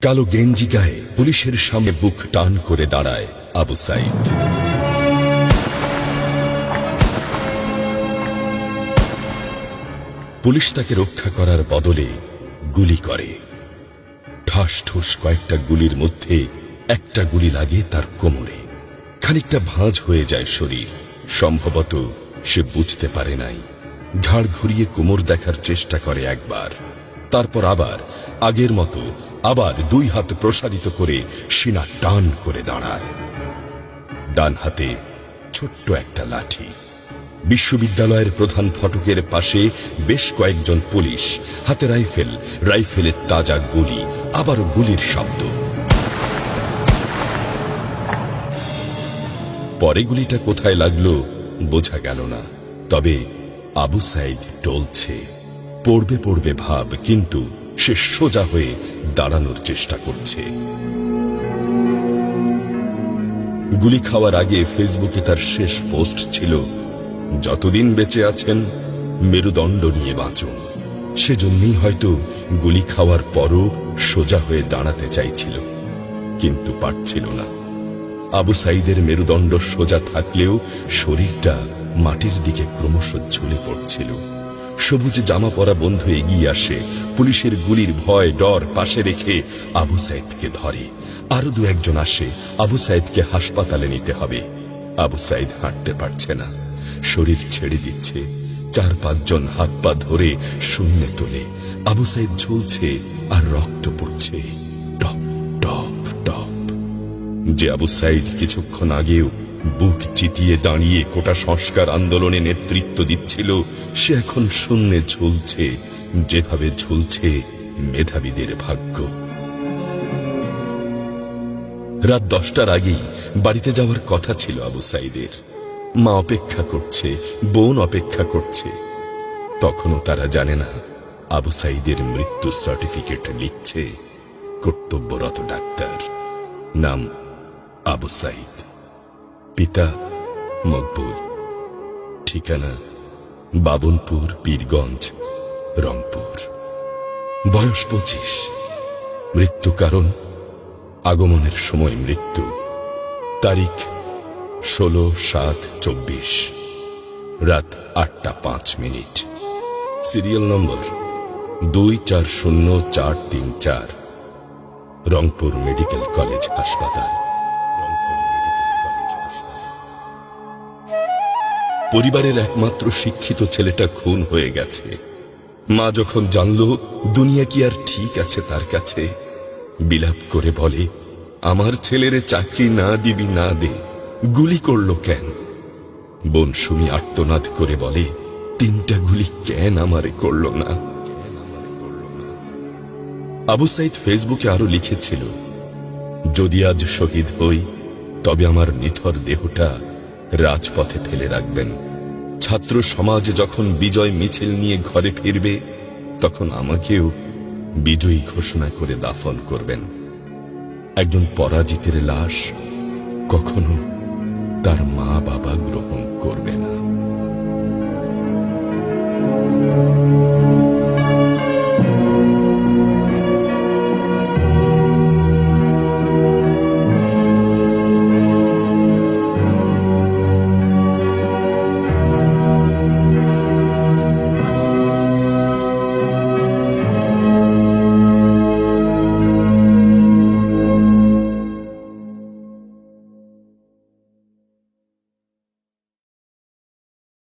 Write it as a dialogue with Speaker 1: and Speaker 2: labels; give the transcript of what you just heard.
Speaker 1: কালো গেঞ্জি গায়ে পুলিশের সামনে বুক টান করে দাঁড়ায় আবু সাইদ। পুলিশ তাকে রক্ষা করার বদলে গুলি করে। ঠাস ঠুস কয়েকটা গুলির মধ্যে একটা গুলি লাগে তার কোমরে। খানিকটা ভাঁজ হয়ে যায় শরীর। সম্ভবত সে বুঝতে পারে নাই। ঘাড় ঘুরিয়ে কোমর দেখার চেষ্টা করে একবার, তারপর আবার আগের মতো আবার দুই হাত প্রসারিত করে সিনা টান করে দাঁড়ায়। ডান হাতে ছোট্ট একটা লাঠি। বিশ্ববিদ্যালয়ের প্রধান ফটকের পাশে বেশ কয়েকজন পুলিশ, হাতে রাইফেল, রাইফেলের তাজা গুলি, আবারও গুলির শব্দ। পরে গুলিটা কোথায় লাগলো বোঝা গেল না। তবে আবু সাইদ টলছে। পড়বে পড়বে ভাব, কিন্তু সে সোজা হয়ে দাঁড়ানোর চেষ্টা করছে। গুলি খাওয়ার আগে ফেসবুকে তার শেষ পোস্ট ছিল, যতদিন বেঁচে আছেন মেরুদণ্ড নিয়ে বাঁচুন। সেজন্যই হয়তো গুলি খাওয়ার পরও সোজা হয়ে দাঁড়াতে চাইছিল, কিন্তু পারছিল না। আবু সাইদের মেরুদণ্ড সোজা থাকলেও শরীরটা মাটির দিকে ক্রমশ ঝুলে পড়ছিল। সবুজ জামা পরা বন্ধু এগিয়ে আসে, পুলিশের গুলির ভয় ডর পাশে রেখে আবু সাইদকে ধরে। আরো দু একজন আসে, আবু সাইদকে হাসপাতালে নিতে হবে। আবু সাইদ হাঁটতে পারছে না, শরীর ছেড়ে দিচ্ছে। 4-5 জন হাত পা ধরে শূন্যে তোলে। আবু সাইদ ঝুলছে আর রক্ত পড়ছে টপ টপ টপ। যে আবু সাইদ কিছুক্ষণ আগেও বুক চিতিয়ে দাঁড়িয়ে কোটা সংস্কার আন্দোলনে নেতৃত্ব দিচ্ছিল, সে এখন শূন্যে ঝুলছে, যেভাবে ঝুলছে মেধাবীদের ভাগ্য। রাত 10টার আগেই বাড়িতে যাওয়ার কথা ছিল আবু সাইদের। মা অপেক্ষা করছে, বোন অপেক্ষা করছে। তখনও তারা জানে না আবু সাইদের মৃত্যু সার্টিফিকেট লিখছে কর্তব্যরত ডাক্তার। নাম আবু সাইদ, পিতা মকবুল, ঠিকানা বাবনপুর, পীরগঞ্জ, রংপুর। বয়স 25। মৃত্যু কারণ আগমনের সময় মৃত্যু। তারিখ 16/7/24, রাত 8টা 5 minute. Serial number 240434, Rangpur medical college হাসপাতাল। পরিবারের একমাত্র শিক্ষিত ছেলেটা খুন হয়ে গেছে। মা যখন জানল দুনিয়া কি আর ঠিক আছে তার কাছে, বিলাপ করে বলে, আমার ছেলের চাকরি না দিবি না দে, গুলি করলো কেন? বোন সুমি আর্তনাদ করে বলে, 3টা গুলি কেন আমারে করলো না? আবু সাইদ ফেসবুকে আরো লিখেছিল, যদি আজ শহীদ হই তবে আমার নিথর দেহটা রাজপথে ফেলে রাখবেন। ছাত্র সমাজ যখন বিজয় মিছিল নিয়ে ঘরে ফিরবে, তখন আমাকেও বিজয়ী ঘোষণা করে দাফন করবেন। একজন পরাজিতের লাশ কখনো তার মা বাবা গ্রহণ করবে না।